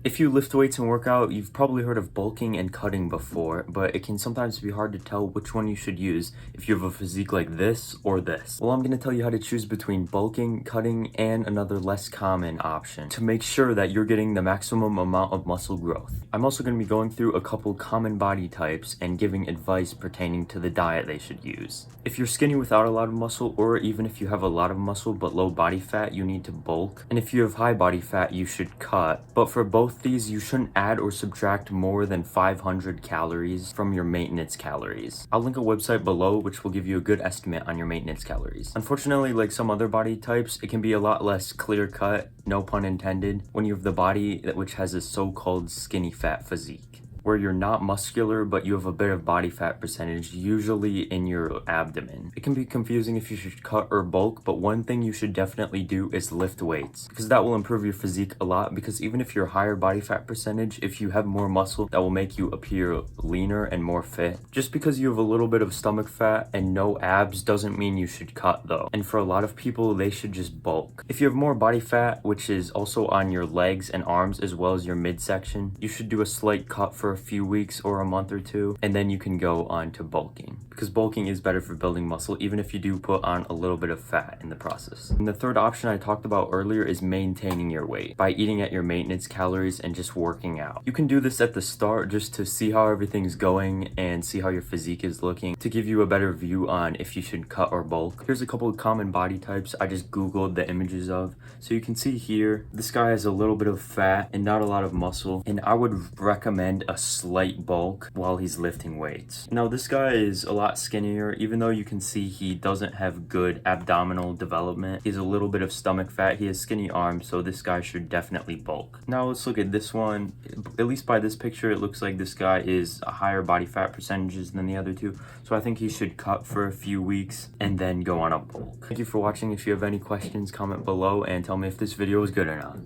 If you lift weights and work out, you've probably heard of bulking and cutting before, but it can sometimes be hard to tell which one you should use if you have a physique like this or this. Well, I'm going to tell you how to choose between bulking, cutting, and another less common option to make sure that you're getting the maximum amount of muscle growth. I'm also going to be going through a couple common body types and giving advice pertaining to the diet they should use. If you're skinny without a lot of muscle, or even if you have a lot of muscle but low body fat, you need to bulk. And if you have high body fat, you should cut. But for both these, you shouldn't add or subtract more than 500 calories from your maintenance calories. I'll link a website below which will give you a good estimate on your maintenance calories. Unfortunately, like some other body types, it can be a lot less clear cut, no pun intended, when you have the body which has a so-called skinny fat physique, where you're not muscular but you have a bit of body fat percentage, usually in your abdomen. It can be confusing if you should cut or bulk, but one thing you should definitely do is lift weights, because that will improve your physique a lot. Because even if you're higher body fat percentage, if you have more muscle, that will make you appear leaner and more fit. Just because you have a little bit of stomach fat and no abs doesn't mean you should cut though. And for a lot of people, they should just bulk. If you have more body fat, which is also on your legs and arms as well as your midsection, you should do a slight cut for a few weeks or a month or two, and then you can go on to bulking, because bulking is better for building muscle even if you do put on a little bit of fat in the process. And the third option I talked about earlier is maintaining your weight by eating at your maintenance calories and just working out. You can do this at the start just to see how everything's going and see how your physique is looking, to give you a better view on if you should cut or bulk. Here's a couple of common body types I just googled the images of. So you can see here, this guy has a little bit of fat and not a lot of muscle, and I would recommend a slight bulk while he's lifting weights. Now this guy is a lot skinnier, even though you can see he doesn't have good abdominal development. He has a little bit of stomach fat, he has skinny arms, so this guy should definitely bulk. Now let's look at this one. At least by this picture, it looks like this guy is a higher body fat percentages than the other two, so I think he should cut for a few weeks and then go on a bulk. Thank you for watching. If you have any questions, comment below and tell me if this video was good or not.